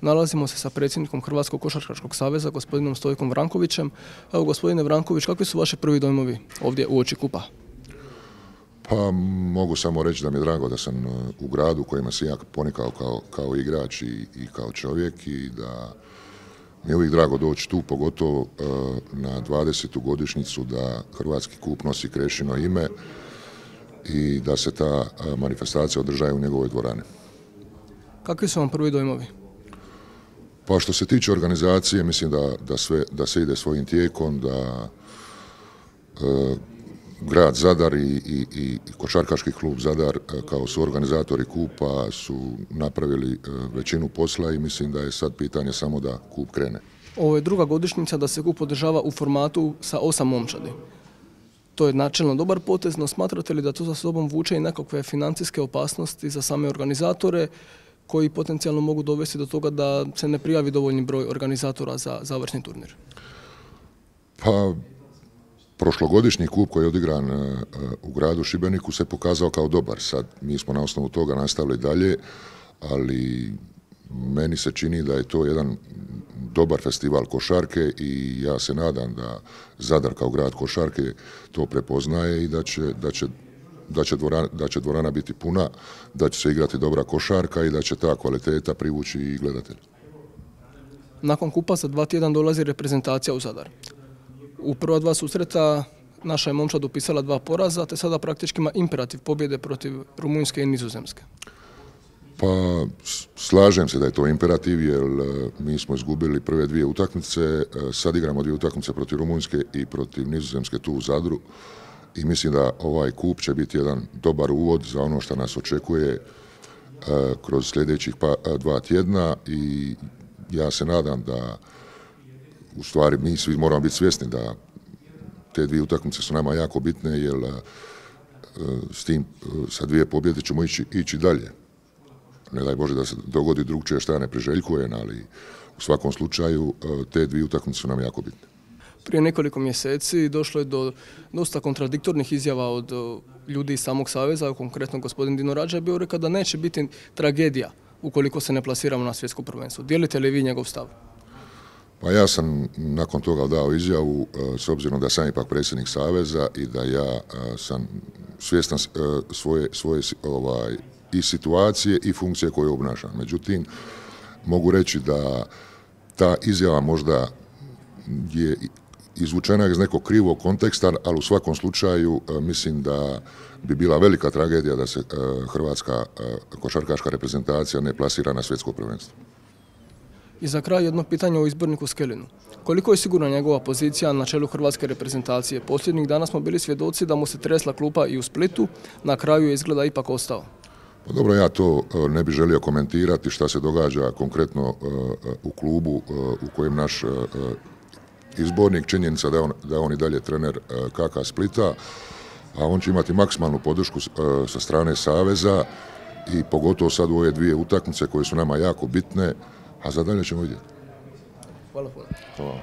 Nalazimo se sa predsjednikom Hrvatskog košarkaškog saveza, gospodinom Stojkom Vrankovićem. Evo, gospodine Vranković, kakvi su vaši prvi dojmovi ovdje uoči kupa? Pa mogu samo reći da mi je drago da sam u gradu u kojima sam ja ponikao kao igrač i kao čovjek i da mi je uvijek drago doći tu, pogotovo na 20. godišnjicu da Hrvatski kup nosi Krešino ime i da se ta manifestacija održaje u njegovoj dvorani. Kakvi su vam prvi dojmovi? Pa što se tiče organizacije, mislim da se ide svojim tijekom, da grad Zadar i košarkaški klub Zadar kao su organizatori kupa su napravili većinu posla i mislim da je sad pitanje samo da kup krene. Ovo je druga godišnjica da se kup održava u formatu sa 8 momčadi. To je načelno dobar potez, no smatrate li da to za sobom vuče i nekakve financijske opasnosti za same organizatore koji potencijalno mogu dovesti do toga da se ne prijavi dovoljni broj organizatora za završni turnir? Pa, prošlogodišnji kup koji je odigran u gradu Šibeniku se pokazao kao dobar. Sad mi smo na osnovu toga nastavili dalje, ali meni se čini da je to jedan dobar festival košarke i ja se nadam da Zadar kao grad košarke to prepoznaje i da će dvorana biti puna, da će se igrati dobra košarka i da će ta kvaliteta privući i gledatelja. Nakon kupa za 2 tjedna dolazi reprezentacija u Zadar. U prva 2 susreta naša je momčad upisala 2 poraza, te sada praktički ima imperativ pobjede protiv Rumunjske i Nizozemske. Pa slažem se da je to imperativ jer mi smo izgubili prve 2 utakmice, sad igramo 2 utakmice protiv Rumunjske i protiv Nizozemske tu u Zadru i mislim da ovaj kup će biti jedan dobar uvod za ono što nas očekuje kroz sljedećih 2 tjedna i ja se nadam da u stvari mi svi moramo biti svjesni da te 2 utakmice su nama jako bitne jer s tim sa 2 pobjede ćemo ići dalje. Ne daj Bože da se dogodi drugčije što ja ne priželjkujem, ali u svakom slučaju te 2 utakmice su nam jako bitne. Prije nekoliko mjeseci došlo je do dosta kontradiktornih izjava od ljudi iz samog saveza, konkretno gospodin Dino Radža je bio rekao da neće biti tragedija ukoliko se ne plasiramo na svjetsko prvenstvo. Dijelite li vi njegov stav? Pa ja sam nakon toga dao izjavu s obzirom da sam ipak predsjednik saveza i da ja sam svjestan svoje i situacije i funkcije koje obnašam. Međutim, mogu reći da ta izjava možda je izvučena iz nekog krivog konteksta, ali u svakom slučaju mislim da bi bila velika tragedija da se hrvatska košarkaška reprezentacija ne plasira na svjetsko prvenstvo. I za kraj jedno pitanje o izborniku Skelinu. Koliko je sigurna njegova pozicija na čelu hrvatske reprezentacije? Posljednjih dana smo bili svjedoci da mu se tresla klupa i u Splitu, na kraju je izgleda ipak ostao. Pa dobro, ja to ne bih želio komentirati šta se događa konkretno u klubu u kojem naš izbornik, činjenica da je on i dalje trener KK Splita, a on će imati maksimalnu podršku sa strane saveza i pogotovo sad u ove 2 utakmice koje su nama jako bitne, a za dalje ćemo vidjeti. Hvala puno. Hvala.